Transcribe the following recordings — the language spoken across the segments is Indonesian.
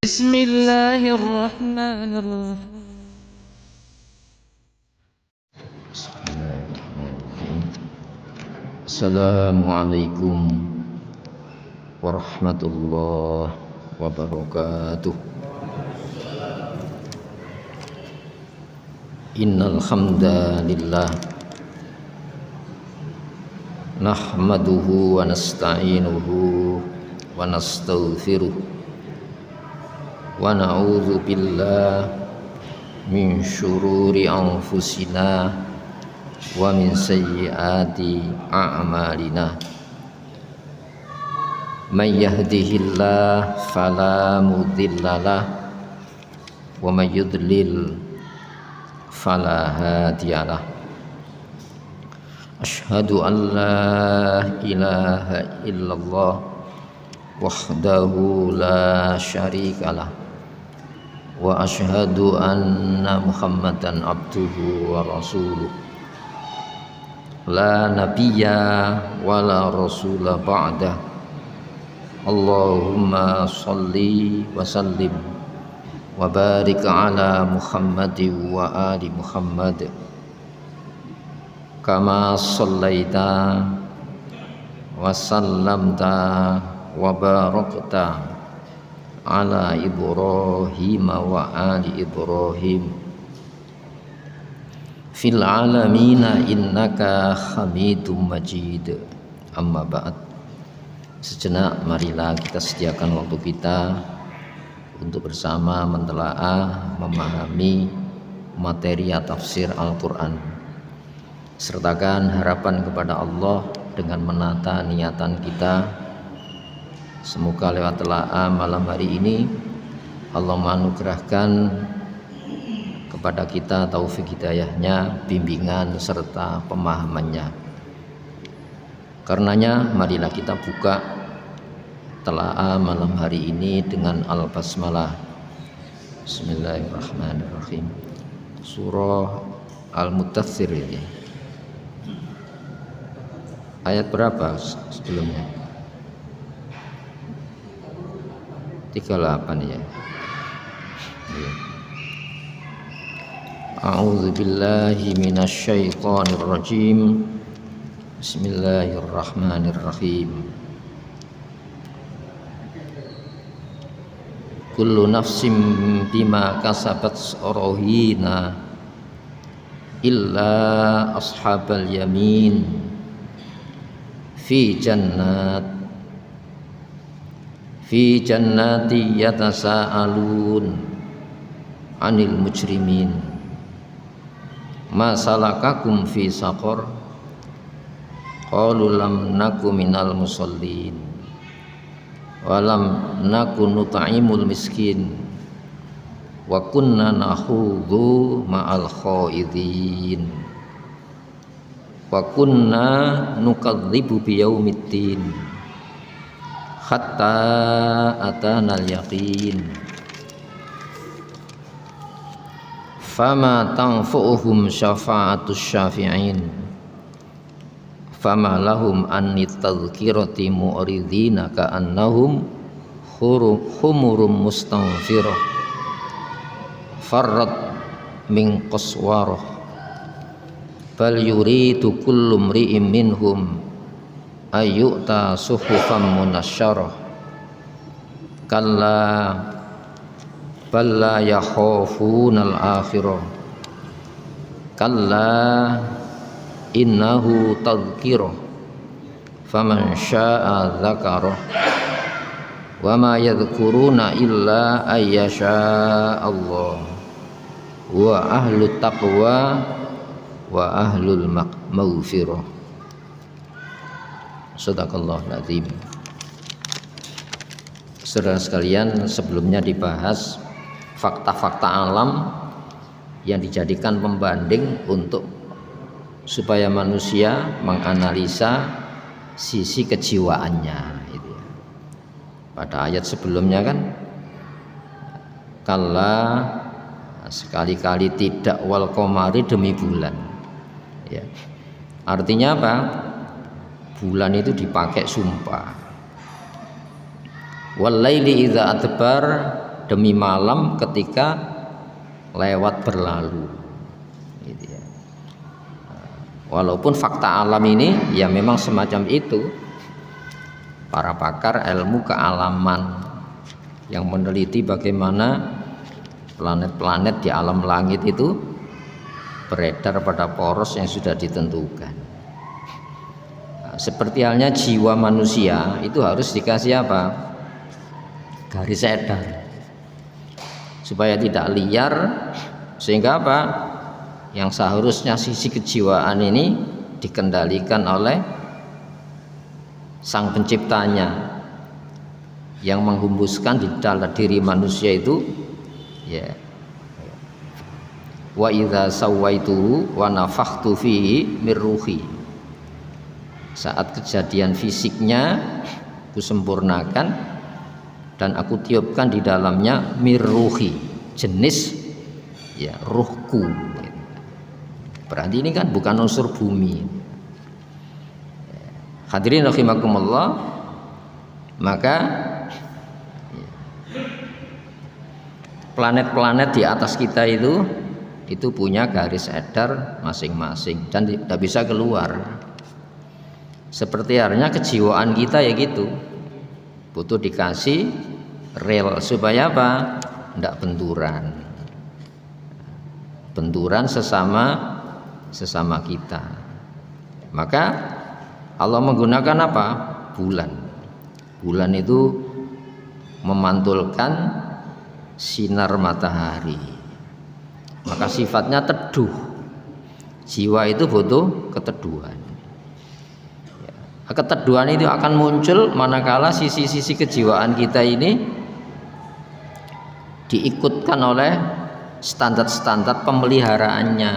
Bismillahirrahmanirrahim. Assalamualaikum warahmatullahi wabarakatuh. Innal hamdalillah nahmaduhu wa nasta'inuhu wa nastaghfiruh wa na'udzu billahi min syururi anfusina wa min sayyiati a'malina. May yahdihillahu fala mudhillalah wa may yudlil fala hadiyalah. Asyhadu an la ilaha illallah wahdahu la syarikalah wa asyhadu anna Muhammadan abduhu wa rasuluh. La nabiyya wa la rasula ba'dah. Allahumma salli wa sallim wa barik ala Muhammadin wa ali Muhammad kama sallaita wa sallamta wa barakta ala Ibrahim wa ali Ibrahim fil alamina innaka hamidum majid. Amma ba'd. Sejenak marilah kita sediakan waktu kita untuk bersama mentelaah, memahami materi tafsir Al-Quran. Sertakan harapan kepada Allah dengan menata niatan kita. Semoga lewat telaah malam hari ini Allah menganugerahkan kepada kita taufik hidayahnya, bimbingan serta pemahamannya. Karenanya marilah kita buka telaah malam hari ini dengan Al-Basmalah. Bismillahirrahmanirrahim. Surah Al-Mudaththir ini. Ayat berapa sebelumnya? 38 ya. A'udzu billahi minasy syaithanir rajim. Bismillahirrahmanirrahim. Kullu nafsin bima kasabat rahina illa ashabal yamin fi jannati yatasaalun 'anil mujrimin ma salakakum fi saqar qalu lam naku minal musallin wa lam naku nut'imul miskin wa kunna nakhudhu ma'al khaidin wa kunna nukadzibu biyaumiddin hatta atanal yaqin fama tanfu'uhum syafa'atus syafi'in fama lahum anni tadhkirati mu'ridina ka'annahum humurum mustanfirah farrat min qaswarah bal yuridu kullu mri'in minhum ayyu'ta suhufan munasyarah kalla bal la yakhafunal akhirah kalla innahu tadhkirah faman syaa'a dzakarah wa ma yadhkuruna illa ayyasha Allah wa ahlut taqwa wa ahlul maghfirah. Shadaqallahul azim. Saudara sekalian, sebelumnya dibahas fakta-fakta alam yang dijadikan pembanding untuk supaya manusia menganalisa sisi kejiwaannya gitu. Pada ayat sebelumnya kan kalla sekali-kali tidak wal qamari demi bulan ya. Artinya apa? Bulan itu dipakai sumpah. Wal laili idza adbar, demi malam ketika lewat berlalu gitu ya. Walaupun fakta alam ini ya memang semacam itu, para pakar ilmu kealaman yang meneliti bagaimana planet-planet di alam langit itu beredar pada poros yang sudah ditentukan. Seperti halnya jiwa manusia itu harus dikasih apa? Garis edar supaya tidak liar, sehingga apa? Yang seharusnya sisi kejiwaan ini dikendalikan oleh sang penciptanya yang menghembuskan di dalam diri manusia itu ya, wa idza sawaituhu wa nafakhtu fihi mir ruhi. Saat kejadian fisiknya kusempurnakan dan aku tiupkan di dalamnya mir ruhi, jenis ya ruhku. Berarti ini kan bukan unsur bumi. Hadirin rahimakumullah, maka planet-planet di atas kita itu punya garis edar masing-masing dan tidak bisa keluar. Seperti halnya kejiwaan kita ya gitu, butuh dikasih rel supaya apa? Tidak benturan sesama kita. Maka Allah menggunakan apa? Bulan itu memantulkan sinar matahari, maka sifatnya teduh. Jiwa itu butuh keteduhan. Keteduhan itu akan muncul manakala sisi-sisi kejiwaan kita ini diikutkan oleh standar-standar pemeliharaannya.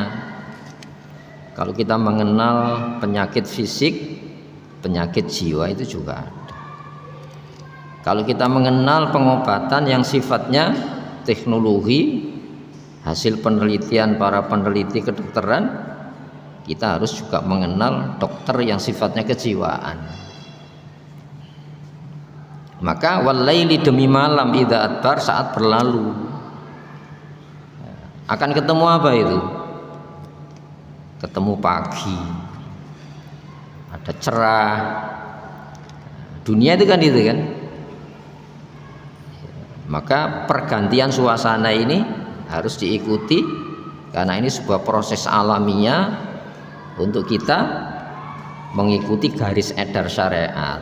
Kalau kita mengenal penyakit fisik, penyakit jiwa itu juga ada. Kalau kita mengenal pengobatan yang sifatnya teknologi, hasil penelitian para peneliti kedokteran, kita harus juga mengenal dokter yang sifatnya kejiwaan. Maka walaili demi malam idza adbar, saat berlalu akan ketemu apa itu? Ketemu pagi, ada cerah. Dunia itu kan itu kan. Maka pergantian suasana ini harus diikuti, karena ini sebuah proses alamiah untuk kita mengikuti garis edar syariat.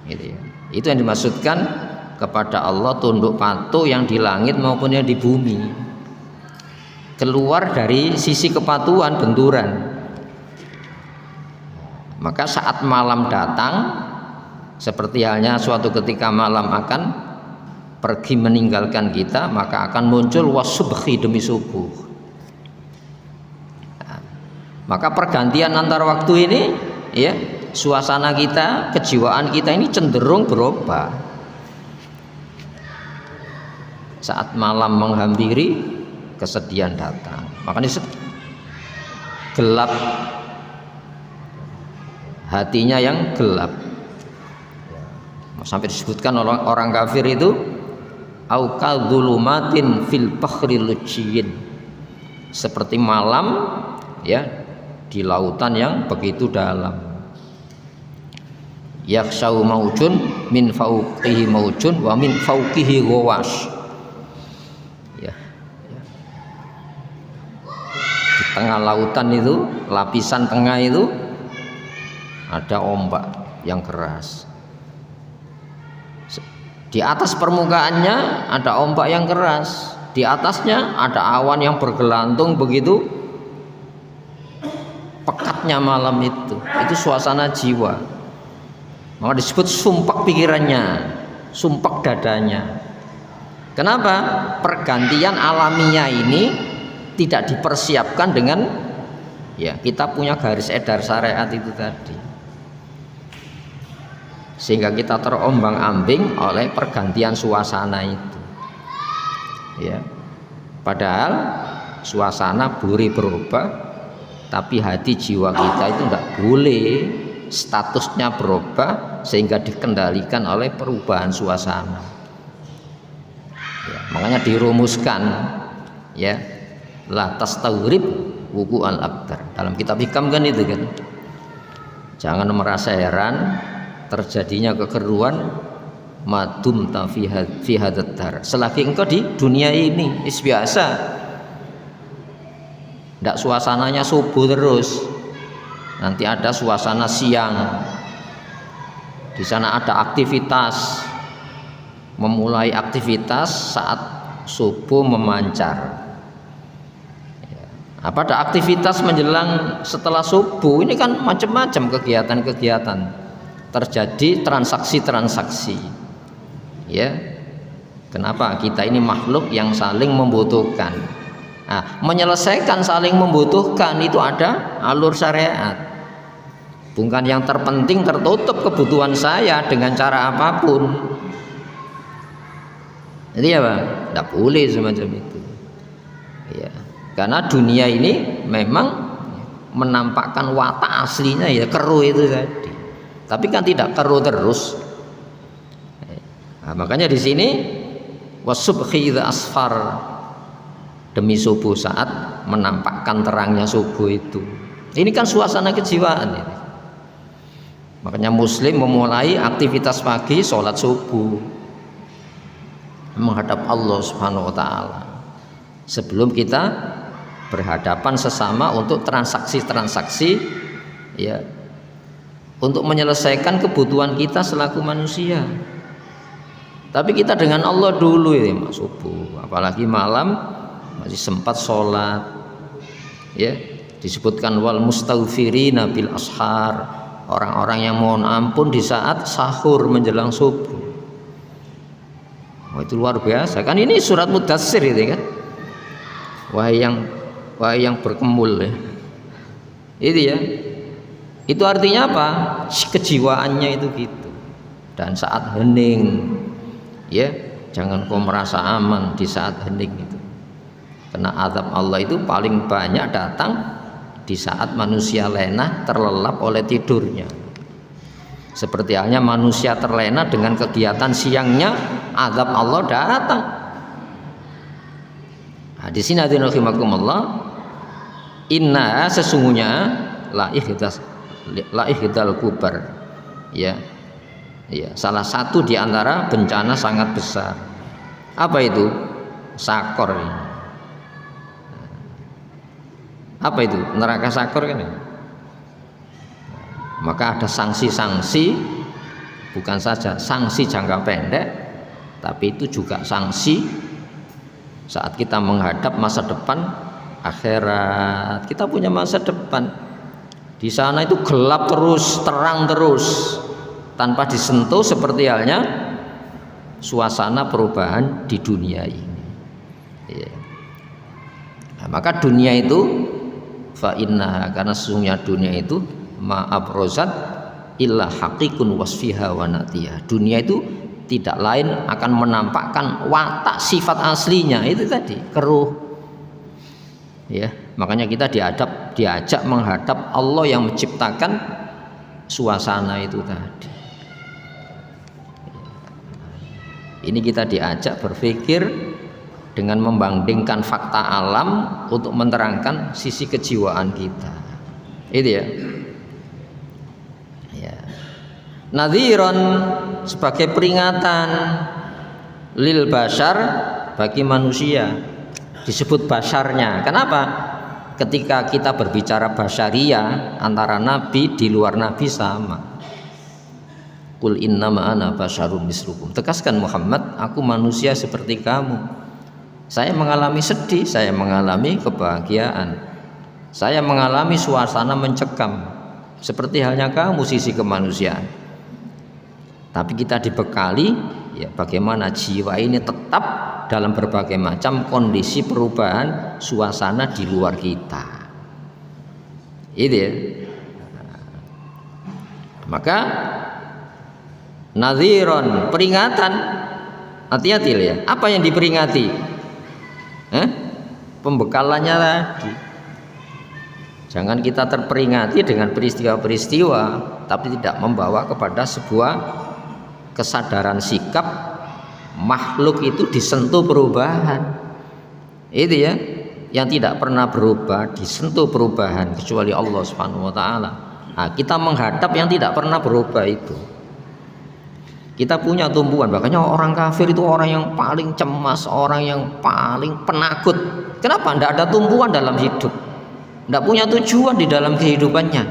Gitu ya. Itu yang dimaksudkan kepada Allah tunduk patuh yang di langit maupun yang di bumi. Keluar dari sisi kepatuhan benturan. Maka saat malam datang, seperti halnya suatu ketika malam akan pergi meninggalkan kita, maka akan muncul wasubhi demi subuh. Maka pergantian antar waktu ini ya, suasana kita, kejiwaan kita ini cenderung berubah. Saat malam menghampiri, kesedihan datang. Makanya gelap, hatinya yang gelap. Sampai disebutkan orang kafir itu au kadzulumatin fil bahri lujjin, seperti malam ya di lautan yang begitu dalam. Yakhshau maujun min fauqihi maujun wa min fauqihi ghawash. Ya. Di tengah lautan itu, lapisan tengah itu ada ombak yang keras. Di atas permukaannya ada ombak yang keras. Di atasnya ada awan yang bergelantung begitu pekatnya malam itu suasana jiwa. Maka disebut sumpak pikirannya, sumpak dadanya. Kenapa? Pergantian alamiah ini tidak dipersiapkan dengan ya kita punya garis edar syariat itu tadi, sehingga kita terombang-ambing oleh pergantian suasana itu. Ya, padahal suasana boleh berubah, tapi hati jiwa kita itu enggak boleh statusnya berubah sehingga dikendalikan oleh perubahan suasana. Ya, makanya dirumuskan ya, la tastaghrib wuku al aktar. Dalam kitab hikam kan itu kan. Jangan merasa heran terjadinya kekeruan madum fi hadat dar. Selagi engkau di dunia ini biasa. Tidak suasananya subuh terus. Nanti ada suasana siang. Di sana ada aktivitas. Memulai aktivitas saat subuh memancar. Apa ada aktivitas menjelang setelah subuh, ini kan macam-macam kegiatan-kegiatan, terjadi transaksi-transaksi ya. Kenapa? Kita ini makhluk yang saling membutuhkan. Nah, menyelesaikan saling membutuhkan itu ada alur syariat, bukan yang terpenting tertutup kebutuhan saya dengan cara apapun. Jadi apa? Tidak boleh semacam itu ya. Karena dunia ini memang menampakkan watak aslinya ya keruh itu tadi. Tapi kan tidak keruh terus. Nah, makanya di sini wasubhi idza asfar, demi subuh saat menampakkan terangnya subuh itu. Ini kan suasana kejiwaan ini. Makanya muslim memulai aktivitas pagi sholat subuh menghadap Allah Subhanahu wa taala. Sebelum kita berhadapan sesama untuk transaksi-transaksi ya, untuk menyelesaikan kebutuhan kita selaku manusia. Tapi kita dengan Allah dulu ya Mas subuh, apalagi malam masih sempat sholat ya. Disebutkan wal mustaghfirina bil ashar, orang-orang yang mohon ampun di saat sahur menjelang subuh. Itu luar biasa kan, ini surat Mudatsir itu kan. Wahai yang berkemul ya. Itu ya. Itu artinya apa? Kejiwaannya itu gitu. Dan saat hening ya, jangan kau merasa aman di saat hening itu. Karena azab Allah itu paling banyak datang di saat manusia lena terlelap oleh tidurnya. Seperti halnya manusia terlena dengan kegiatan siangnya, azab Allah datang. Nah, di sini hadirin rahimakumullah, inna sesungguhnya la ihdal kubar ya. Ya, salah satu di antara bencana sangat besar. Apa itu? Sakor ini. Apa itu? Neraka sakor kan? Maka ada sanksi-sanksi, bukan saja sanksi jangka pendek, tapi itu juga sanksi saat kita menghadap masa depan akhirat. Kita punya masa depan. Di sana itu gelap terus, terang terus, tanpa disentuh seperti halnya suasana perubahan di dunia ini. Ya. Nah, maka dunia itu fa inna, karena sesungguhnya dunia itu ma'abrozat illa haqiqun wasfiha wa natiyah. Dunia itu tidak lain akan menampakkan watak sifat aslinya itu tadi, keruh. Ya, makanya kita diajak menghadap Allah yang menciptakan suasana itu tadi. Ini kita diajak berpikir dengan membandingkan fakta alam untuk menerangkan sisi kejiwaan kita. Itu ya. Ya. Nadhiron sebagai peringatan lil bashar, bagi manusia. Disebut basharnya. Kenapa? Ketika kita berbicara basyariyah, antara nabi di luar nabi sama. Qul innama ana basyarum mislukum. Tegaskan Muhammad, aku manusia seperti kamu. Saya mengalami sedih, saya mengalami kebahagiaan, saya mengalami suasana mencekam, seperti halnya kamu sisi kemanusiaan. Tapi kita dibekali ya, bagaimana jiwa ini tetap dalam berbagai macam kondisi perubahan suasana di luar kita. Itu ya. Maka nadhiron, peringatan, hati-hati ya. Apa yang diperingati? Pembekalannya tadi. Jangan kita terperingati dengan peristiwa-peristiwa, tapi tidak membawa kepada sebuah kesadaran sikap makhluk itu disentuh perubahan. Itu ya, yang tidak pernah berubah disentuh perubahan kecuali Allah Subhanahu wa taala. Nah, kita menghadap yang tidak pernah berubah itu. Kita punya tumbuhan, makanya orang kafir itu orang yang paling cemas, orang yang paling penakut. Kenapa? Tidak ada tumbuhan dalam hidup, tidak punya tujuan di dalam kehidupannya.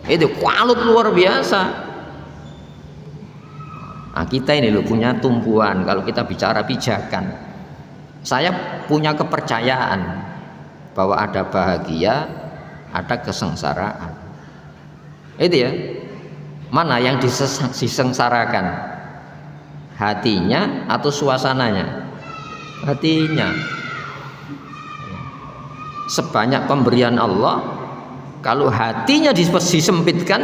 Itu kalut luar biasa. Nah, kita ini loh punya tumbuhan. Kalau kita bicara pijakan, saya punya kepercayaan bahwa ada bahagia, ada kesengsaraan. Itu ya. Mana yang disengsarakan? Hatinya atau suasananya? Hatinya. Sebanyak pemberian Allah, kalau hatinya disempitkan,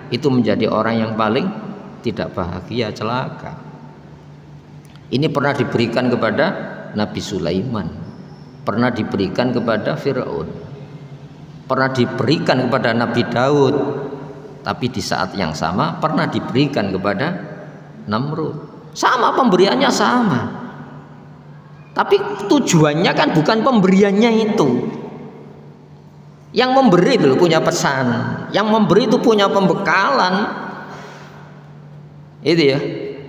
itu menjadi orang yang paling tidak bahagia, celaka. Ini pernah diberikan kepada Nabi Sulaiman, pernah diberikan kepada Fir'aun, pernah diberikan kepada Nabi Daud, tapi di saat yang sama pernah diberikan kepada Namrud. Sama, pemberiannya sama, tapi tujuannya kan bukan pemberiannya itu. Yang memberi itu punya pesan, yang memberi itu punya pembekalan. Itu ya,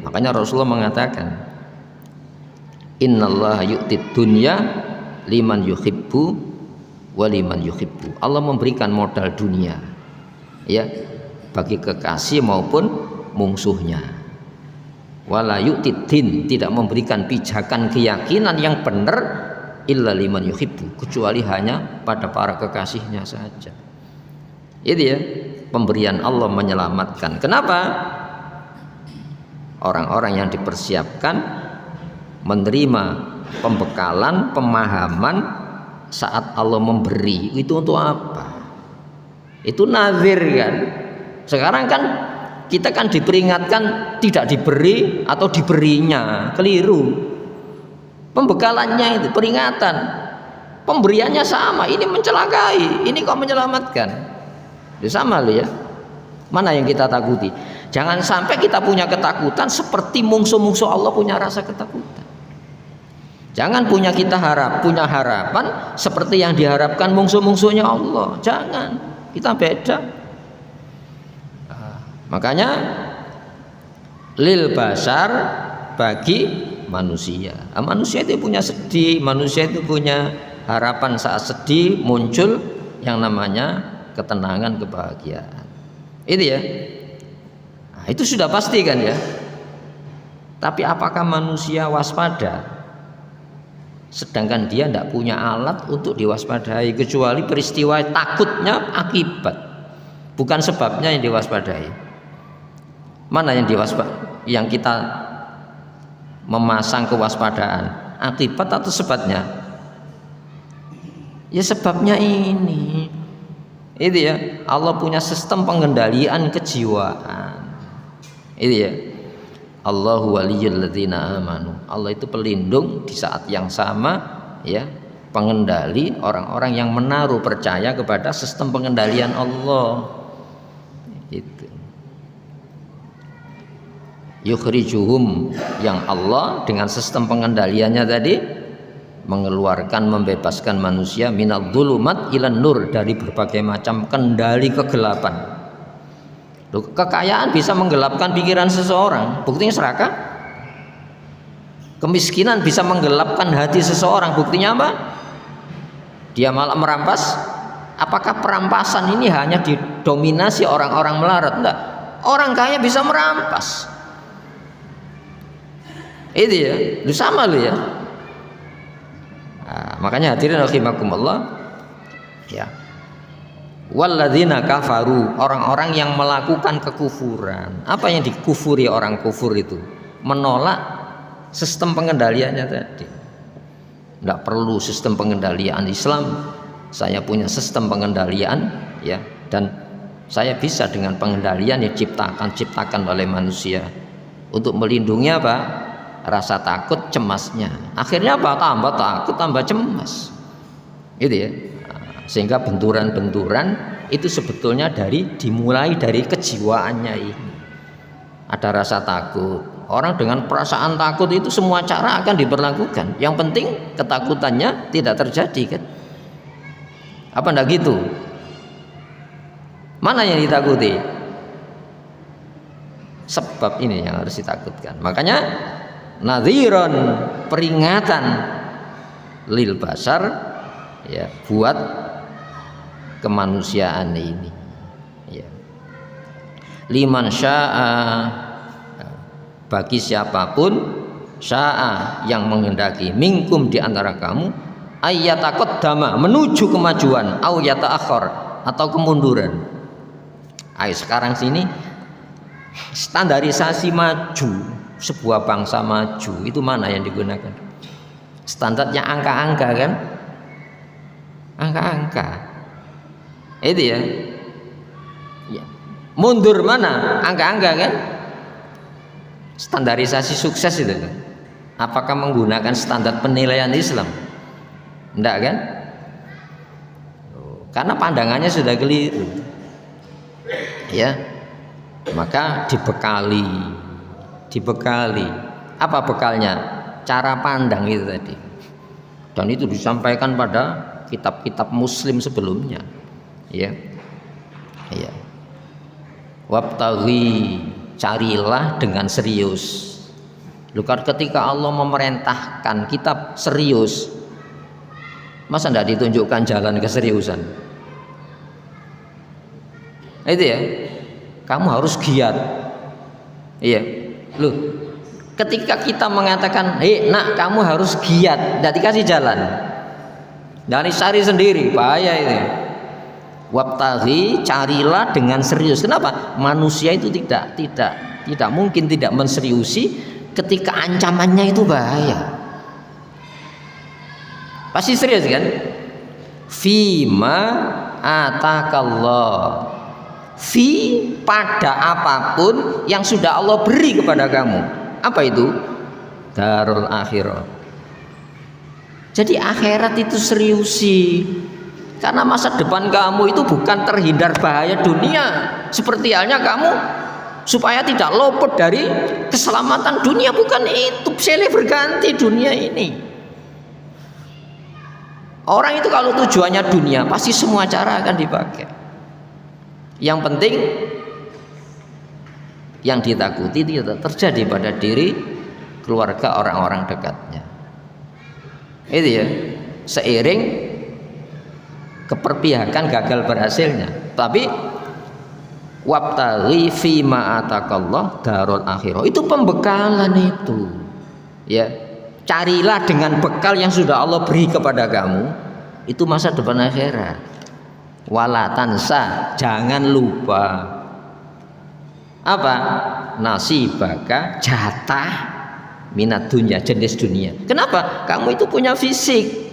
makanya Rasulullah mengatakan, innallaha yu'tid dunya liman yuhibbu wa liman yuhibbu. Allah memberikan modal dunia ya bagi kekasih maupun mungsuhnya. Wala yu'tid din, tidak memberikan pijakan keyakinan yang benar illa liman yuhibbu, kecuali hanya pada para kekasihnya saja. Itu ya, pemberian Allah menyelamatkan. Kenapa? Orang-orang yang dipersiapkan menerima pembekalan, pemahaman saat Allah memberi itu untuk apa? Itu nazir kan. Sekarang kan kita kan diperingatkan tidak diberi atau diberinya, keliru. Pembekalannya itu peringatan, pemberiannya sama. Ini mencelakai, ini kok menyelamatkan. Itu sama loh ya. Mana yang kita takuti? Jangan sampai kita punya ketakutan seperti musuh-musuh Allah punya rasa ketakutan. Jangan punya harapan seperti yang diharapkan musuh-musuhnya Allah. Jangan, kita beda. Makanya lil basar, bagi manusia. Manusia itu punya sedih, manusia itu punya harapan saat sedih muncul yang namanya ketenangan, kebahagiaan. Itu ya. Nah, itu sudah pasti kan ya. Tapi apakah manusia waspada? Sedangkan dia tidak punya alat untuk diwaspadai, kecuali peristiwa takutnya akibat, bukan sebabnya yang diwaspadai. Mana yang yang kita memasang kewaspadaan, akibat atau sebabnya? Ya sebabnya ini. Itu ya, Allah punya sistem pengendalian kejiwaan. Itu ya, Allahu waliyul ladzina amanu. Allah itu pelindung di saat yang sama ya, pengendali orang-orang yang menaruh percaya kepada sistem pengendalian Allah. Itu yukhrijuhum, yang Allah dengan sistem pengendaliannya tadi mengeluarkan, membebaskan manusia minadh dhulumat ilan nur, dari berbagai macam kendali kegelapan. Loh, kekayaan bisa menggelapkan pikiran seseorang, buktinya serakah. Kemiskinan bisa menggelapkan hati seseorang, buktinya apa? Dia malah merampas. Apakah perampasan ini hanya didominasi orang-orang melarat? Enggak, orang kaya bisa merampas. Itu ya, itu sama loh ya. Nah, makanya hadirin rahimakumullah ya, walladzina kafaru, orang-orang yang melakukan kekufuran. Apa yang dikufuri orang kufur itu? Menolak sistem pengendaliannya tadi. Tidak perlu sistem pengendalian Islam, saya punya sistem pengendalian ya, dan saya bisa dengan pengendalian yang ciptakan oleh manusia untuk melindungi apa? Rasa takut, cemasnya. Akhirnya apa? Tambah takut, tambah cemas. Gitu ya. Sehingga benturan-benturan itu sebetulnya dimulai dari kejiwaannya ini. Ada rasa takut, Orang dengan perasaan takut itu semua cara akan diberlakukan. Yang penting ketakutannya tidak terjadi kan? Apa enggak gitu? Mana yang ditakuti? Sebab ini yang harus ditakutkan. Makanya nadhiron, peringatan lil basar, ya, buat kemanusiaan ini, ya. Liman sya'a, bagi siapapun, sya'a yang menghendaki, minkum di antara kamu, ayyataqaddama, menuju kemajuan, au yata'akhir, atau kemunduran. Ayo sekarang sini standarisasi maju, sebuah bangsa maju itu mana yang digunakan? Standarnya angka-angka kan? Angka-angka. Itu ya. Ya. Mundur mana? Angka-angka kan? Standarisasi sukses itu kan? Apakah menggunakan standar penilaian Islam? Enggak kan? Karena pandangannya sudah keliru. Ya. Maka dibekali. Apa bekalnya? Cara pandang itu tadi. Dan itu disampaikan pada kitab-kitab Muslim sebelumnya. Ya. Ya. Wabtaghi, carilah dengan serius. Lukat ketika Allah memerintahkan kita serius, masa tidak ditunjukkan jalan keseriusan? Itu ya, kamu harus giat. Iya, loh. Ketika kita mengatakan, nak kamu harus giat, tidak dikasih jalan, dari cari sendiri, bahaya ini. Wabtaghi, carilah dengan serius. Kenapa? Manusia itu tidak mungkin tidak menseriusi ketika ancamannya itu bahaya. Pasti serius kan? Fima atakallah, fi, pada apapun yang sudah Allah beri kepada kamu. Apa itu? Darul akhirah. Jadi akhirat itu seriusi. Karena masa depan kamu itu bukan terhindar bahaya dunia, seperti halnya kamu supaya tidak luput dari keselamatan dunia, bukan itu. Silih berganti dunia ini. Orang itu kalau tujuannya dunia, pasti semua cara akan dipakai. Yang penting yang ditakuti tidak terjadi pada diri, keluarga, orang-orang dekatnya. Itu ya, seiring keperpihakan gagal berhasilnya. Tapi wabtaghi fima atakallah darul akhirah, itu pembekalan itu. Ya, carilah dengan bekal yang sudah Allah beri kepada kamu, itu masa depan akhirat. Wala tansa, jangan lupa apa? Nasibaka, jatah minat dunia, jenis dunia. Kenapa? Kamu itu punya fisik.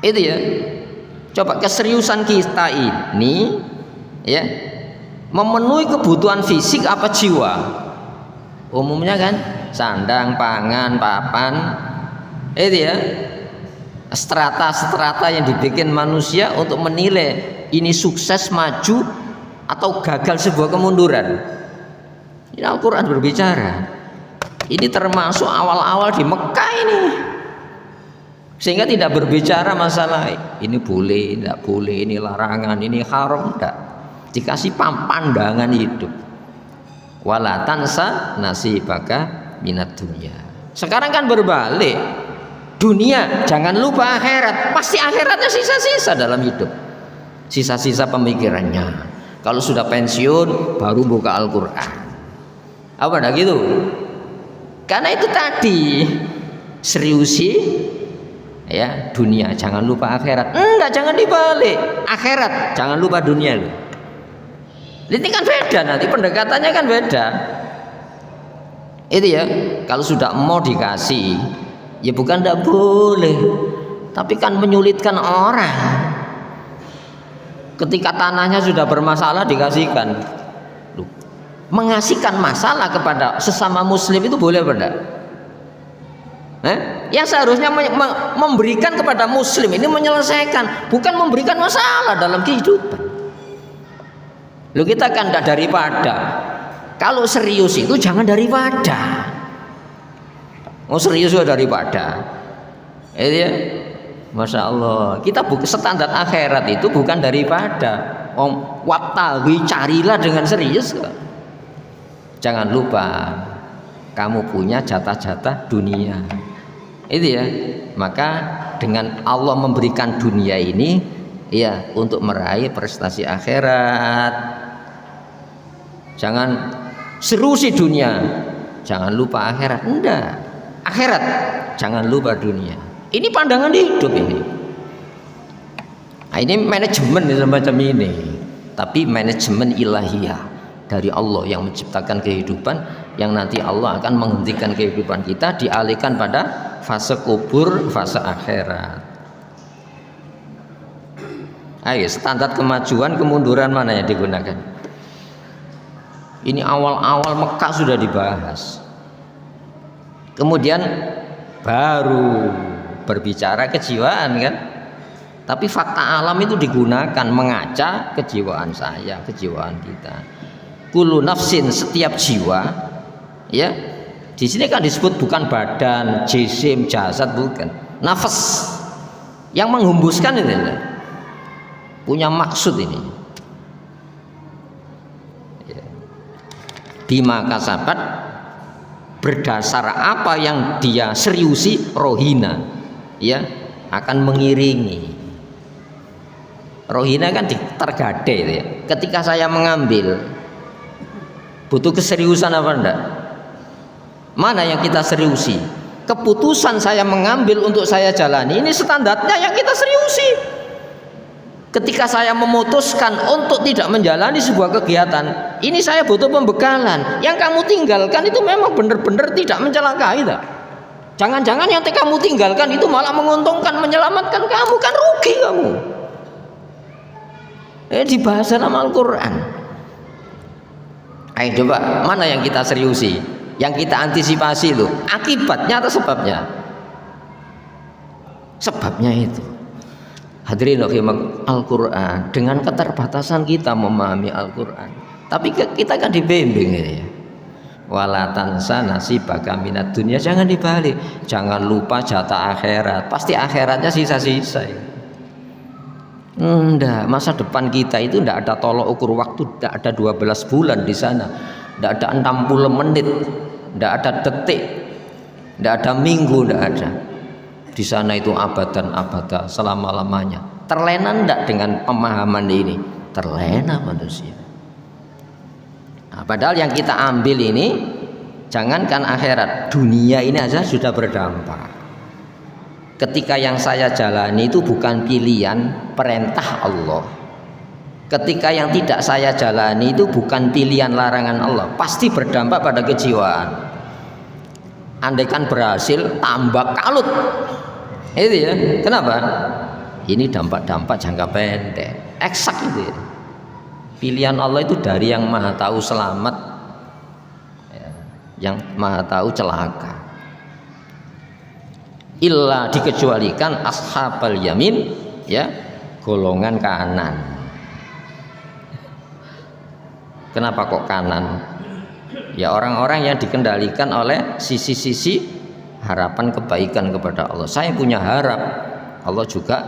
Itu ya. Coba keseriusan kita ini, ya, memenuhi kebutuhan fisik apa jiwa? Umumnya kan sandang, pangan, papan. Itu ya. Strata-strata yang dibikin manusia untuk menilai ini sukses, maju, atau gagal sebuah kemunduran. Ini Al-Quran berbicara. Ini termasuk awal-awal di Mekah ini. Sehingga tidak berbicara masalah ini boleh, tidak boleh, ini larangan, ini haram, tidak. Dikasih pandangan hidup. Wala tansa nasibaka minat dunia. Sekarang kan berbalik. Dunia, jangan lupa akhirat. Pasti akhiratnya sisa-sisa dalam hidup. Sisa-sisa pemikirannya. Kalau sudah pensiun baru buka Al-Quran. Apa dah gitu? Karena itu tadi seriusi, ya, dunia, jangan lupa akhirat. Enggak, jangan dibalik. Akhirat, jangan lupa dunia. Ini kan beda, nanti pendekatannya kan beda. Itu ya, kalau sudah mau dikasih, ya bukan tidak boleh, tapi kan menyulitkan orang. Ketika tanahnya sudah bermasalah dikasihkan. Loh, mengasihkan masalah kepada sesama muslim itu boleh apa enggak? Yang seharusnya memberikan kepada muslim ini menyelesaikan, bukan memberikan masalah dalam kehidupan. Loh, kita kan tidak daripada Kalau serius itu jangan daripada. Oh serius daripada. Ya. Masya Allah. Kita standar akhirat itu bukan daripada. Wabtaghi, carilah dengan serius. Jangan lupa kamu punya jatah-jatah dunia. Itu ya. Maka dengan Allah memberikan dunia ini ya untuk meraih prestasi akhirat. Jangan serusi dunia, jangan lupa akhirat. Enggak. Akhirat, jangan lupa dunia. Ini pandangan hidup ini. Nah, ini manajemen semacam ini. Tapi manajemen ilahiyah dari Allah yang menciptakan kehidupan, yang nanti Allah akan menghentikan kehidupan kita, dialihkan pada fase kubur, fase akhirat. Ayo, standar kemajuan, kemunduran mana yang digunakan? Ini awal-awal Mekah sudah dibahas. Kemudian baru berbicara kejiwaan kan. Tapi fakta alam itu digunakan mengaca kejiwaan saya, kejiwaan kita. Kullu nafsin, setiap jiwa, ya. Di sini kan disebut bukan badan, jisim, jasad, bukan. Nafas yang menghembuskan ini punya maksud ini. Ya. Bima kasabat, berdasar apa yang dia seriusi, rohina, ya, akan mengiringi. Rohina kan tergade ya. Ketika saya mengambil, butuh keseriusan apa enggak? Mana yang kita seriusi? Keputusan saya mengambil untuk saya jalani, ini standarnya yang kita seriusi. Ketika saya memutuskan untuk tidak menjalani sebuah kegiatan, ini saya butuh pembekalan. Yang kamu tinggalkan itu memang benar-benar tidak mencelakai tak? Jangan-jangan yang kamu tinggalkan itu malah menguntungkan, menyelamatkan kamu, kan rugi kamu. Dibahas dalam Al-Quran. Ayo coba, mana yang kita seriusi, yang kita antisipasi itu akibatnya atau sebabnya? Sebabnya itu. Hadirin Al-Quran, dengan keterbatasan kita memahami Al-Quran, tapi kita kan dibimbing ya. Wala tansa nasibaka minad dunya, jangan dibalik, jangan lupa jatah akhirat. Pasti akhiratnya sisa-sisa ya. Enggak, masa depan kita itu enggak ada tolok ukur waktu, enggak ada 12 bulan di sana, enggak ada 60 menit, enggak ada detik, enggak ada minggu, enggak ada. Di sana itu abadan abada, selama-lamanya. Terlena enggak dengan pemahaman ini? Terlena manusia. Nah, padahal yang kita ambil ini, jangankan akhirat, dunia ini aja sudah berdampak. Ketika yang saya jalani itu bukan pilihan, perintah Allah. Ketika yang tidak saya jalani itu bukan pilihan, larangan Allah, pasti berdampak pada kejiwaan. Andaikan berhasil, tambah kalut. Itu ya. Kenapa? Ini dampak-dampak jangka pendek. Eksak itu ya. Pilihan Allah itu dari yang maha tahu selamat, yang maha tahu celaka. Illa, dikecualikan ashabal yamin, ya, golongan kanan. Kenapa kok kanan? Ya orang-orang yang dikendalikan oleh sisi-sisi harapan kebaikan kepada Allah. Saya punya harap, Allah juga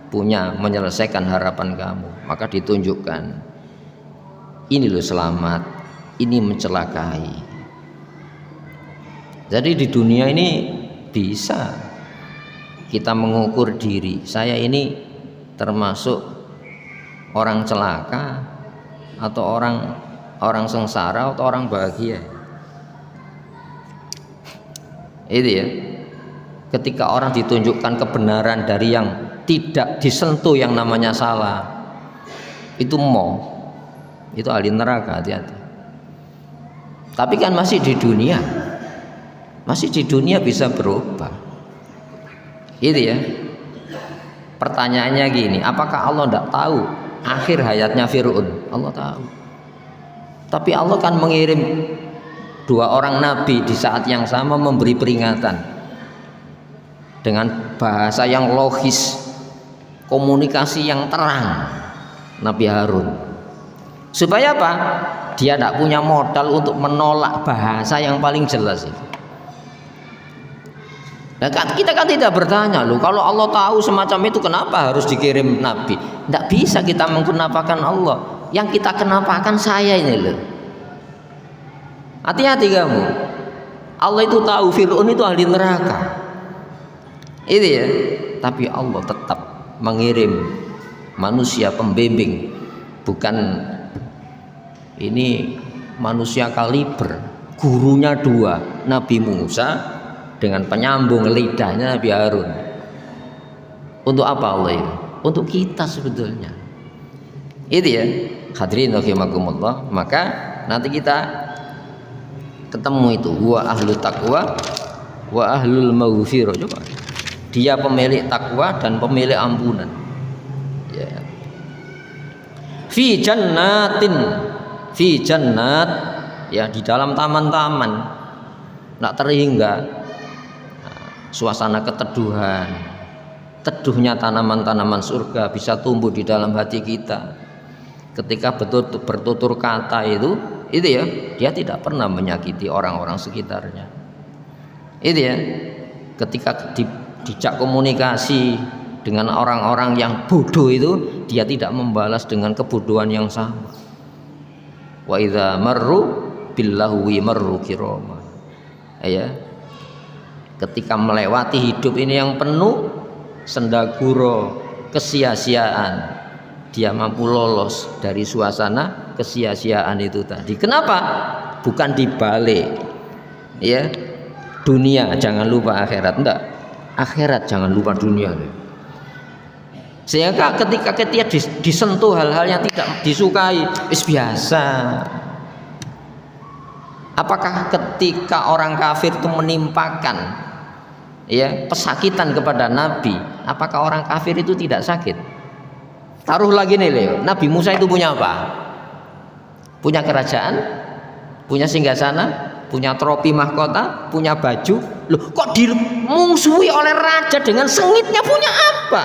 punya menyelesaikan harapan kamu. Maka ditunjukkan, ini loh selamat, ini mencelakai. Jadi di dunia ini bisa kita mengukur diri, saya ini termasuk orang celaka atau orang sengsara atau orang bahagia. Itu ya. Ketika orang ditunjukkan kebenaran dari yang tidak disentuh yang namanya salah, itu itu ahli neraka, hati-hati. Tapi kan masih di dunia. Masih di dunia bisa berubah. Itu ya. Pertanyaannya gini, apakah Allah tidak tahu akhir hayatnya Fir'aun? Allah tahu. Tapi Allah kan mengirim 2 orang nabi di saat yang sama, memberi peringatan dengan bahasa yang logis, komunikasi yang terang. Nabi Harun. Supaya apa? dia tidak punya modal untuk menolak bahasa yang paling jelas itu. Nah, kita kan tidak bertanya loh, kalau Allah tahu semacam itu kenapa harus dikirim nabi? Tidak bisa kita mengkenapakan Allah. Yang kita kenapakan saya ini loh. Hati-hati kamu. Allah itu tahu Fir'aun itu ahli neraka. Itu ya. Tapi Allah tetap mengirim manusia pembimbing, bukan ini manusia kaliber. Gurunya dua, Nabi Musa dengan penyambung lidahnya Nabi Harun. Untuk apa Allah itu? Untuk kita sebetulnya. Itu ya. Hadirin rahimakumullah. Maka nanti kita ketemu itu wa ahlu taqwa wa ahlul maghfirah. Coba. Dia pemilik takwa dan pemilik ampunan. Ya. Fi jannatin, fi jannat, ya di dalam taman-taman. Enggak terhingga. Suasana keteduhan, teduhnya tanaman-tanaman surga bisa tumbuh di dalam hati kita. Ketika bertutur kata itu ya, dia tidak pernah menyakiti orang-orang sekitarnya. Itu ya, ketika dijak komunikasi dengan orang-orang yang bodoh itu, dia tidak membalas dengan kebodohan yang sama. Wa idza marru billahwi marru kirama. Ya. Ketika melewati hidup ini yang penuh sendaguro kesia-siaan, dia mampu lolos dari suasana kesia-siaan itu tadi. Kenapa? Bukan dibalik, ya dunia jangan lupa akhirat, enggak, akhirat jangan lupa dunia. Sehingga ketika dia disentuh hal-hal yang tidak disukai, biasa. Apakah ketika orang kafir itu menimpakan ya pesakitan kepada Nabi, apakah orang kafir itu tidak sakit? Taruh lagi nih Leo, Nabi Musa itu punya apa? Punya kerajaan, punya singgasana, punya tropi mahkota, punya baju. Loh, kok dimungsuhi oleh raja dengan sengitnya? Punya apa?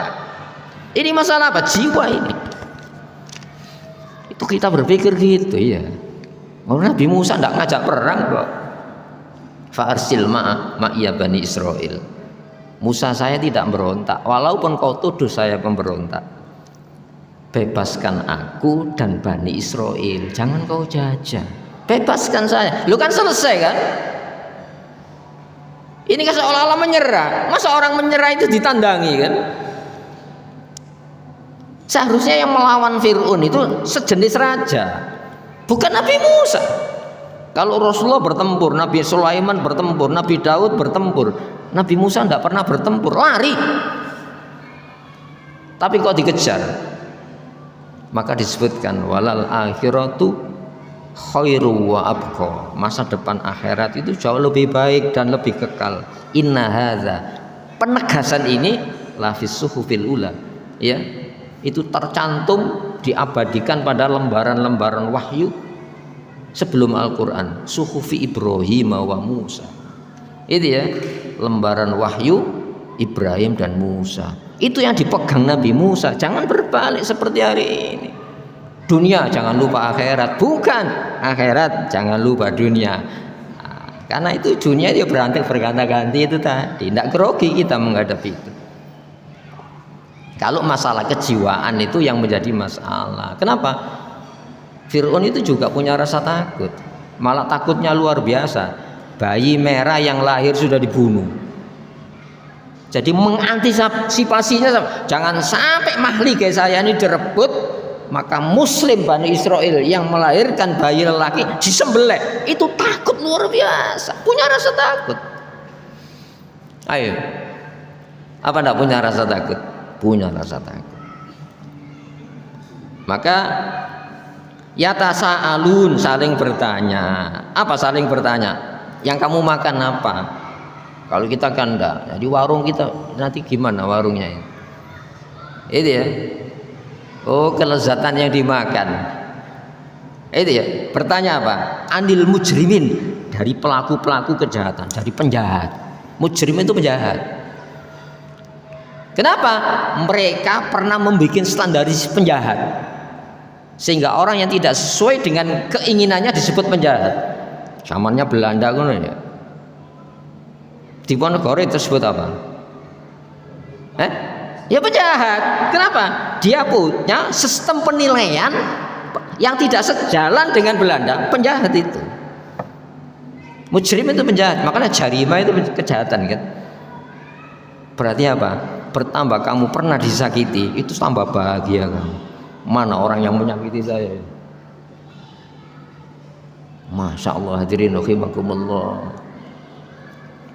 Ini masalah apa? Jiwa ini. Itu kita berpikir gitu ya. Nabi Musa tidak ngajak perang kok. Fa'arsil ma'iya bani Israel. Musa, saya tidak berontak, walaupun kau tuduh saya pemberontak. Bebaskan aku dan Bani Israel, jangan kau jajah. Bebaskan saya. Lu kan selesai kan? Ini kan seolah-olah menyerah. Masa orang menyerah itu ditandangi kan? Seharusnya yang melawan Fir'aun itu sejenis raja, bukan Nabi Musa. Kalau Rasulullah bertempur, Nabi Sulaiman bertempur, Nabi Daud bertempur, Nabi Musa tidak pernah bertempur, lari. Tapi kok dikejar? Maka disebutkan walal akhiratu khairu wa abqa. Masa depan akhirat itu jauh lebih baik dan lebih kekal. Inna hadza. Penegasan ini lafis suhufil ula. Ya. Itu tercantum, diabadikan pada lembaran-lembaran wahyu sebelum Al-Quran, suhufi Ibrahim wa Musa. Itu ya, lembaran wahyu Ibrahim dan Musa. Itu yang dipegang Nabi Musa. Jangan berbalik seperti hari ini. Dunia jangan lupa akhirat, bukan akhirat jangan lupa dunia. Nah, karena itu dunia dia berganti-ganti itu tadi. Tidak grogi kita menghadapi itu. Kalau masalah kejiwaan itu yang menjadi masalah. Kenapa? Fir'aun itu juga punya rasa takut. Malah takutnya luar biasa. Bayi merah yang lahir sudah dibunuh. Jadi mengantisipasinya, jangan sampai mahligai saya ini direbut, maka Muslim Bani Israel yang melahirkan bayi lelaki disembelih. Itu takut luar biasa, punya rasa takut. Ayo, apa enggak punya rasa takut? Punya rasa takut. Maka yatasaalun, saling bertanya. Apa saling bertanya? Yang kamu makan apa? Kalau kita kan enggak. Jadi warung kita nanti gimana warungnya ini? Itu ya. Oh, kelezatan yang dimakan. Itu ya. Bertanya apa? Anil mujrimin, dari pelaku-pelaku kejahatan, dari penjahat. Mujrim itu penjahat. Kenapa? Mereka pernah membuat standarisasi penjahat. sehingga orang yang tidak sesuai dengan keinginannya disebut penjahat. Zamannya Belanda kan ya. Diponegoro tersebut apa? Ya penjahat. Kenapa? Dia punya sistem penilaian yang tidak sejalan dengan Belanda. Penjahat itu. Mujrim itu penjahat. Makanya jarima itu kejahatan kan. Berarti apa? Bertambah kamu pernah disakiti, itu tambah bahagia kamu. Mana orang yang menyakiti saya? Masya Allah, hadirin rahimakumullah.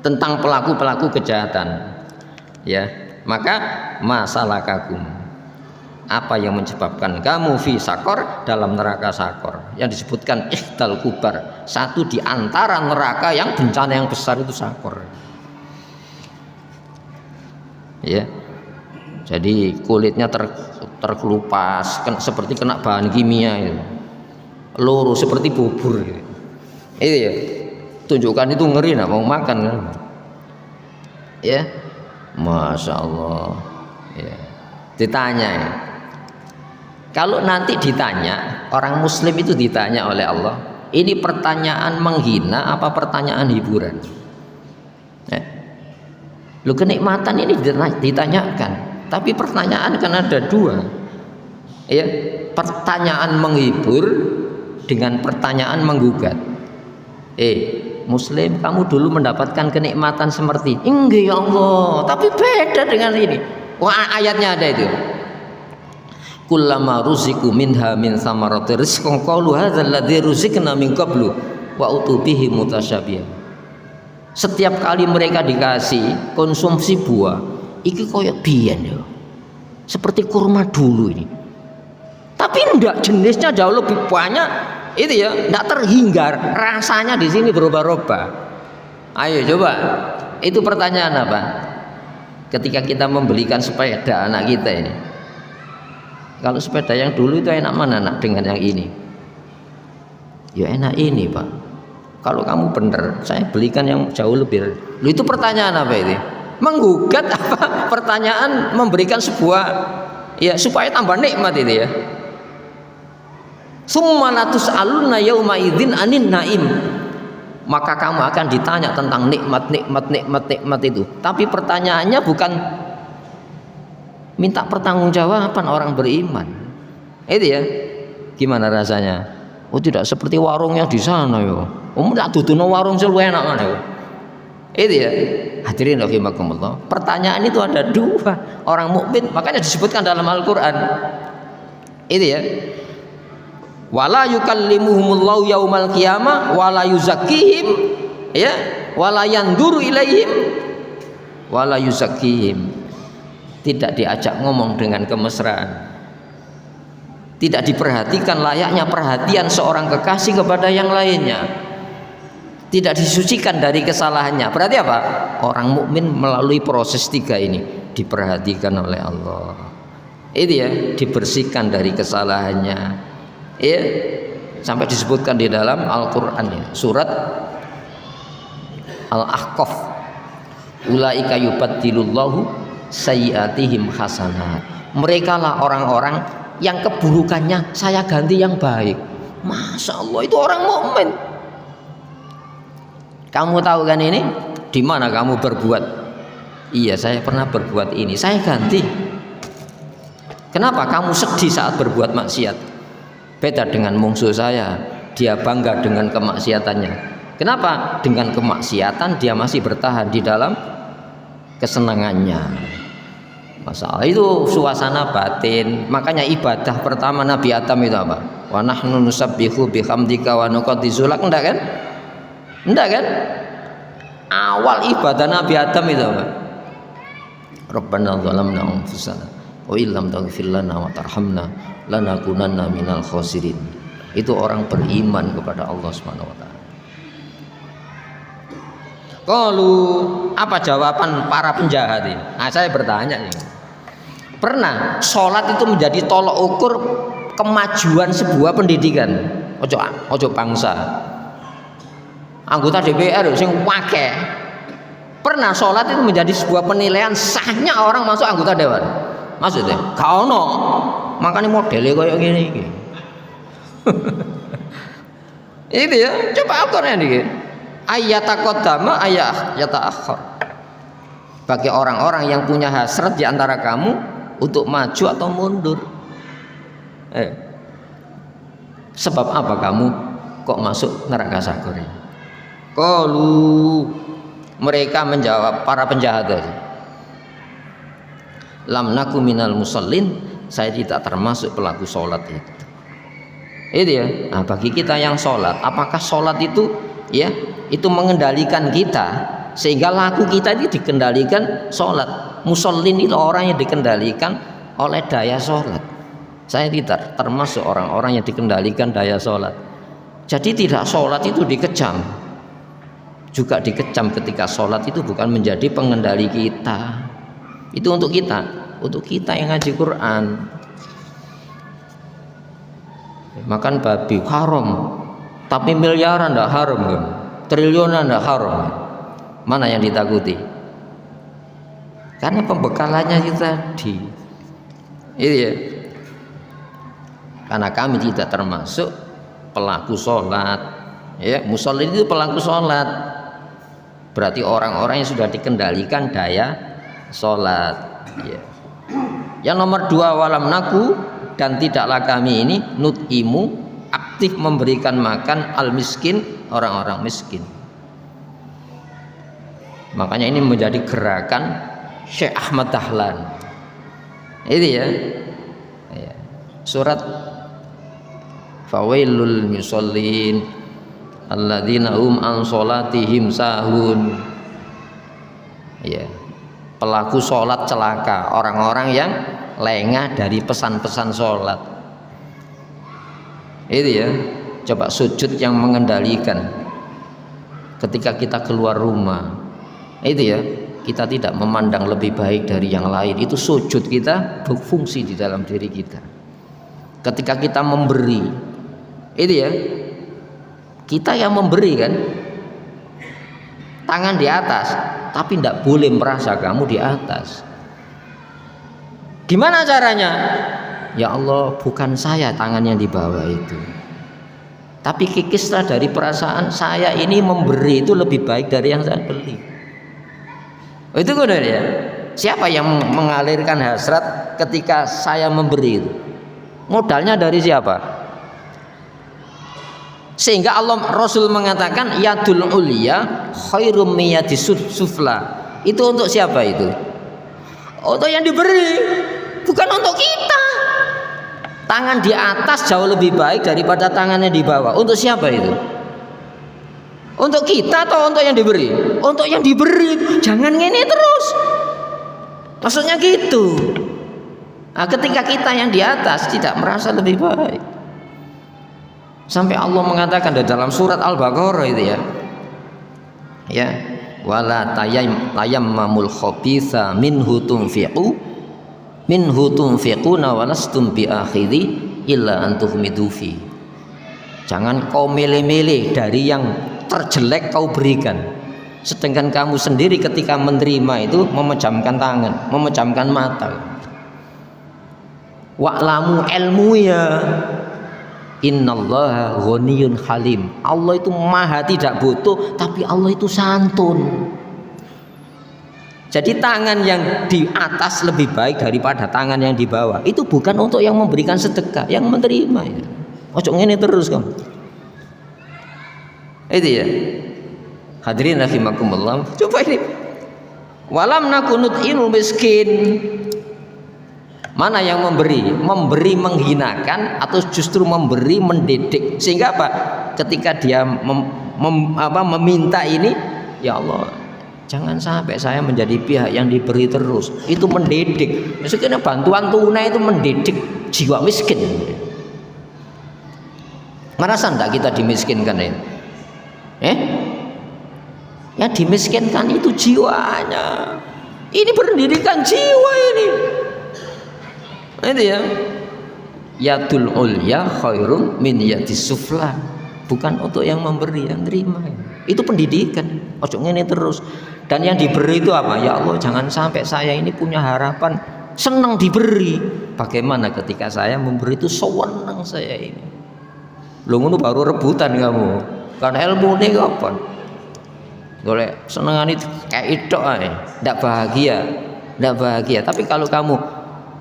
Tentang pelaku-pelaku kejahatan, ya. Maka masalah kagum. Apa yang menyebabkan kamu fi sakor, dalam neraka sakor yang disebutkan ihdal kubar, satu di antara neraka yang bencana yang besar itu sakor. Ya, jadi kulitnya terkelupas seperti kena bahan kimia itu, loro seperti bubur gitu. Itu ya, tunjukkan itu ngeri, nak mau makan kan? Ya, masya Allah. Ya. Ditanya ya, kalau nanti ditanya, orang Muslim itu ditanya oleh Allah, ini pertanyaan menghina apa pertanyaan hiburan? Lu kenikmatan ini ditanyakan, tapi pertanyaan kan ada dua, ya, pertanyaan menghibur dengan pertanyaan menggugat. Muslim, kamu dulu mendapatkan kenikmatan seperti enggak ya Allah, tapi beda dengan ini. Wah, ayatnya ada itu. Kullama ruziku minha min samarati rizqan qalu hadzal ladzi ruziqna min qablu wa utubihi mutasyabihan. Setiap kali mereka dikasih konsumsi buah, iki koyo biyen ya, seperti kurma dulu ini. Tapi enggak, jenisnya jauh lebih banyak. Itu ya, enggak terhinggar. Rasanya di sini berubah-ubah. Ayo coba. Itu pertanyaan apa? Ketika kita membelikan sepeda anak kita ini. Kalau sepeda yang dulu itu enak mana nak dengan yang ini? Ya enak ini, Pak. Kalau kamu bener, saya belikan yang jauh lebih. Lu itu pertanyaan apa ini? Menggugat apa? Pertanyaan memberikan sebuah, ya supaya tambah nikmat itu ya. Summa latus'aluna yauma idzin anin naim. Maka kamu akan ditanya tentang nikmat itu. Tapi pertanyaannya bukan minta pertanggungjawaban orang beriman. Itu ya. Gimana rasanya? Oh tidak seperti warungnya di sana yo. Tak duduno warung sing luwih enak mana yo. Itu ya. Hadirin rahimakumullah. Pertanyaan itu ada dua. Orang mukmin makanya disebutkan dalam Al-Qur'an. Itu ya. Wala yukallimuhumullahu yaumal qiyamah wala yuzakkihim, ya, wala yanduru ilaihim wala yuzakkihim. Tidak diajak ngomong dengan kemesraan. Tidak diperhatikan layaknya perhatian seorang kekasih kepada yang lainnya. Tidak disucikan dari kesalahannya. Berarti apa? Orang mukmin melalui proses tiga ini diperhatikan oleh Allah. Itu ya, dibersihkan dari kesalahannya. Ya, sampai disebutkan di dalam Al-Qur'an ya, surat Al-Ahqaf. Ulaika yubaddilullahu sayyiatihim hasanat. Mereka lah orang-orang yang keburukannya saya ganti yang baik. Masya Allah, itu orang mukmin. Kamu tahu kan ini? Di mana kamu berbuat? Iya, saya pernah berbuat ini, saya ganti. Kenapa kamu sedih saat berbuat maksiat? Beda dengan musuh saya, dia bangga dengan kemaksiatannya. Kenapa? Dengan kemaksiatan dia masih bertahan di dalam kesenangannya. Masalah itu suasana batin. Makanya ibadah pertama Nabi Adam itu apa? Wa nahnu nusabbihu bihamdika wa nuqaddisu lak. Enggak kan? Enggak kan? Awal ibadah Nabi Adam itu apa? Rabbana zalamna anfusana wa illam taghfir lana wa tarhamna lanakunanna minal khosirin. Itu orang beriman kepada Allah Subhanahu wa taala. Qalu, apa jawaban para penjahat ini? Nah, saya bertanya nih. Pernah sholat itu menjadi tolok ukur kemajuan sebuah pendidikan? Ojo bangsa. Anggota DPR sing wake. Pernah sholat itu menjadi sebuah penilaian sahnya orang masuk anggota dewan? Maksudnya, gak ono. Makanya modelnya kayak gini. Itu ya, coba akurnya nih. Ayyataqaddama ayyata'akhkhar. Bagi orang-orang yang punya hasrat di antara kamu untuk maju atau mundur. Sebab apa kamu kok masuk neraka sakor ini? Qalu, mereka menjawab, para penjahat tadi, lam naku minal musallin, saya tidak termasuk pelaku sholat itu. Itu ya. Nah, bagi kita yang sholat, apakah sholat itu ya itu mengendalikan kita sehingga laku kita ini dikendalikan sholat? Musallin itu orang yang dikendalikan oleh daya sholat. Saya tidak termasuk orang-orang yang dikendalikan daya sholat. Jadi tidak sholat itu dikecam, juga dikecam ketika sholat itu bukan menjadi pengendali kita. Itu untuk kita yang ngaji Quran. Makan babi haram, tapi miliaran tidak haram, triliunan tidak haram. Mana yang ditakuti? Karena pembekalannya itu tadi. Itu ya. Karena kami tidak termasuk pelaku sholat. Ya, musallin itu pelaku sholat. Berarti orang-orang yang sudah dikendalikan daya sholat. Ya. Yang nomor 2, walam naku, dan tidaklah kami ini nut'imu, aktif memberikan makan al miskin, orang-orang miskin. Makanya ini menjadi gerakan Syekh Ahmad Dahlan. Itu ya. Surat fawailul musallin alladzina hum an sholatihim sahun. Ya. Pelaku sholat celaka, orang-orang yang lengah dari pesan-pesan sholat. Itu ya. Coba sujud yang mengendalikan ketika kita keluar rumah. Itu ya, kita tidak memandang lebih baik dari yang lain. Itu sujud kita berfungsi di dalam diri kita. Ketika kita memberi, itu ya, kita yang memberi kan, tangan di atas, tapi tidak boleh merasa kamu di atas. Gimana caranya? Ya Allah, bukan saya tangan yang di bawah itu, tapi kikislah dari perasaan saya ini memberi itu lebih baik dari yang saya beli. Itu kan ya. Siapa yang mengalirkan hasrat ketika saya memberi itu? Modalnya dari siapa? Sehingga Allah Rasul mengatakan yadul ulia khairum miyadis sufla. Itu untuk siapa itu? Untuk yang diberi, bukan untuk kita. Tangan di atas jauh lebih baik daripada tangannya di bawah. Untuk siapa itu? Untuk kita atau untuk yang diberi? Untuk yang diberi. Jangan ngene terus. Maksudnya gitu. Nah, ketika kita yang di atas tidak merasa lebih baik, sampai Allah mengatakan dalam surat Al-Baqarah itu ya, ya, wala tayammamul khabitha minhu tunfiquna walastum biakhidhi illa antuhmidu fi. Jangan kau milih-milih dari yang terjelek kau berikan, sedangkan kamu sendiri ketika menerima itu memejamkan tangan, memejamkan mata. Wa'lamu ilmu ya innallaha ghaniyun halim. Allah itu maha tidak butuh, tapi Allah itu santun. Jadi tangan yang di atas lebih baik daripada tangan yang di bawah. Itu bukan untuk yang memberikan sedekah, yang menerima ya. Ojo ngene terus kamu. Itu ya. Hadirin rahimakumullah. Coba ini. Walam nakunut ilmu miskin. Mana yang memberi? Memberi menghinakan atau justru memberi mendidik? Sehingga apa? Ketika dia meminta ini, ya Allah, jangan sampai saya menjadi pihak yang diberi terus. Itu mendidik. Maksudnya bantuan tunai itu mendidik jiwa miskin. Merasa enggak kita dimiskinkan ya? Yang dimiskinkan itu jiwanya. Ini pendidikan jiwa ini. Itu ya. Yadul ulya khairum min yadis sufla. Bukan untuk yang memberi, yang terima. Itu pendidikan. Ojo ngene terus. Dan yang diberi itu apa? Ya Allah, jangan sampai saya ini punya harapan senang diberi. Bagaimana ketika saya memberi itu senang saya ini. Lu ngono baru rebutan kamu. Karena ilmu ini apa? Golek senengan itu kayak itu aja, ndak bahagia, ndak bahagia. Tapi kalau kamu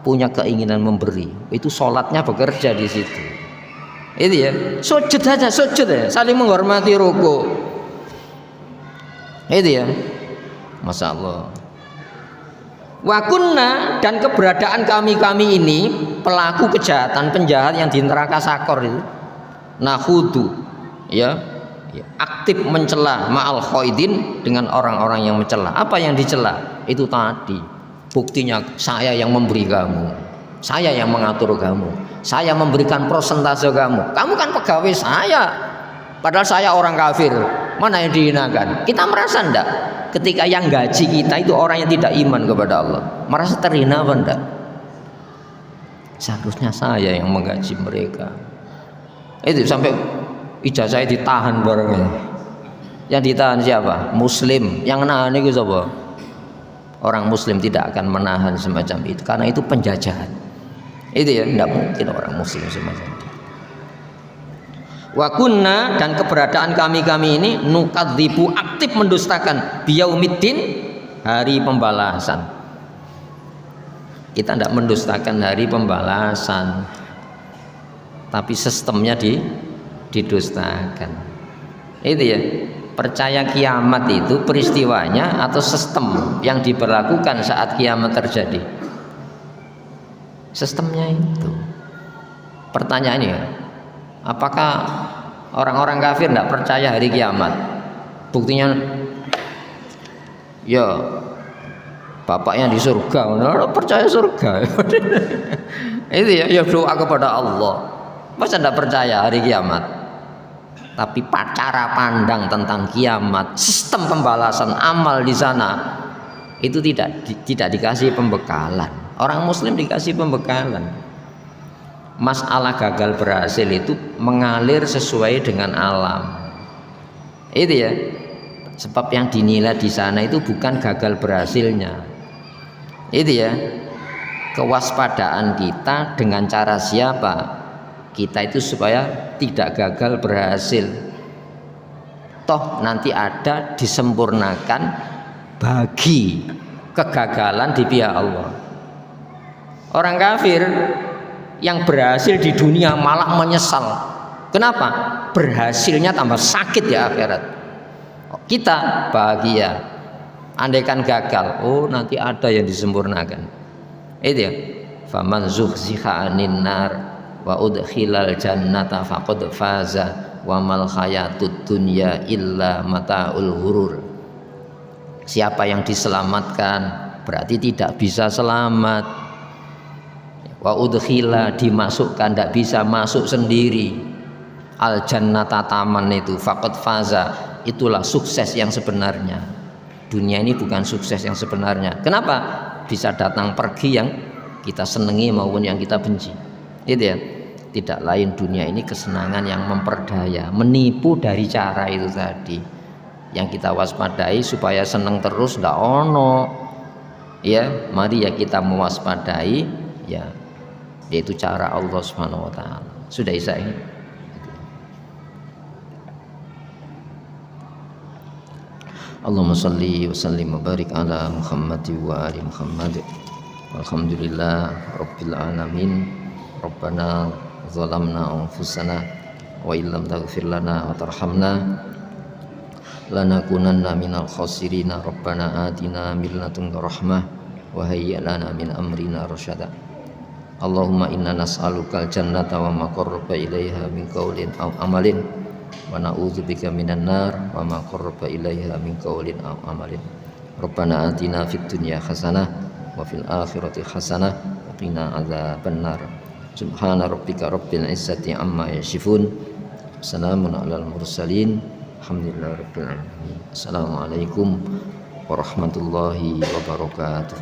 punya keinginan memberi, itu sholatnya bekerja di situ. Itu ya, sujud aja, sujud ya, saling menghormati ruku. Itu ya, masya Allah. Wakunna, dan keberadaan kami ini pelaku kejahatan, penjahat yang di neraka sakor itu, nahudu, ya, aktif mencela ma'al khoidin, dengan orang-orang yang mencela. Apa yang dicela? Itu tadi buktinya, saya yang memberi kamu, saya yang mengatur kamu, saya memberikan prosentase kamu. Kamu kan pegawai saya, padahal saya orang kafir. Mana yang dihinakan? Kita merasa enggak ketika yang gaji kita itu orang yang tidak iman kepada Allah? Merasa terhina apa enggak? Seharusnya saya yang menggaji mereka. Itu sampai ijazah ditahan barangnya. Yang ditahan siapa? Muslim. Yang nahan itu siapa? Orang Muslim tidak akan menahan semacam itu, karena itu penjajahan. Itu ya, tidak mungkin orang Muslim semacam itu. Wa kunna, dan keberadaan kami ini nukadzibu, aktif mendustakan biyaumiddin, hari pembalasan. Kita tidak mendustakan hari pembalasan, tapi sistemnya didustakan. Itu ya, percaya kiamat itu peristiwanya atau sistem yang diberlakukan saat kiamat terjadi. Sistemnya itu. Pertanyaannya, apakah orang-orang kafir tidak percaya hari kiamat? Buktinya, ya bapaknya di surga, percaya surga. Itu ya doa kepada Allah. Masa tidak percaya hari kiamat? Tapi cara pandang tentang kiamat, sistem pembalasan amal di sana itu tidak dikasih pembekalan. Orang Muslim dikasih pembekalan. Masalah gagal berhasil itu mengalir sesuai dengan alam. Itu ya. Sebab yang dinilai di sana itu bukan gagal berhasilnya. Itu ya. Kewaspadaan kita dengan cara siapa? Kita itu supaya tidak gagal berhasil. Toh nanti ada disempurnakan bagi kegagalan di pihak Allah. Orang kafir yang berhasil di dunia malah menyesal. Kenapa? Berhasilnya tambah sakit di akhirat. Kita bahagia. Andaikan gagal, oh nanti ada yang disempurnakan. Itu ya. Faman zuhziha 'anil nar wa udkhilal jannata faqad faza wa mal hayatud dunya illa mataul ghurur. Siapa yang diselamatkan berarti tidak bisa selamat. Wa udkhila, dimasukkan, tidak bisa masuk sendiri. Al jannata, taman itu, faqad faza, itulah sukses yang sebenarnya. Dunia ini bukan sukses yang sebenarnya. Kenapa? Bisa datang pergi yang kita senangi maupun yang kita benci. Itu ya. Tidak lain dunia ini kesenangan yang memperdaya, menipu dari cara itu tadi. Yang kita waspadai supaya senang terus ndak ono. Ya, mari ya kita mewaspadai ya, yaitu cara Allah Subhanahu wa taala. Sudah Isa ini. Allahumma shalli wa sallim wa barik ala Muhammad wa ali Muhammad. Alhamdulillah rabbil alamin. Rabbana zalamna anfusana wa illam taghfir lana wa tarhamna lanakunanna minal khasirin. Rabbana atina min ladunka rahmah wa hayyi lana min amrina rasyada. Allahumma inna nas'alukal jannata wa ma qarraba ilaiha min qaulin aw amalin wa na'udzubika minan nar wa ma qarraba ilaiha min qaulin aw amalin. Rabbana atina fid dunya hasanah wa fil akhirati hasanah wa qina adzabannar. Subhana rabbika rabbil izzati amma yasifun. Assalamun alal mursalin. Alhamdulillahi rabbil alamin. Assalamualaikum warahmatullahi wabarakatuh.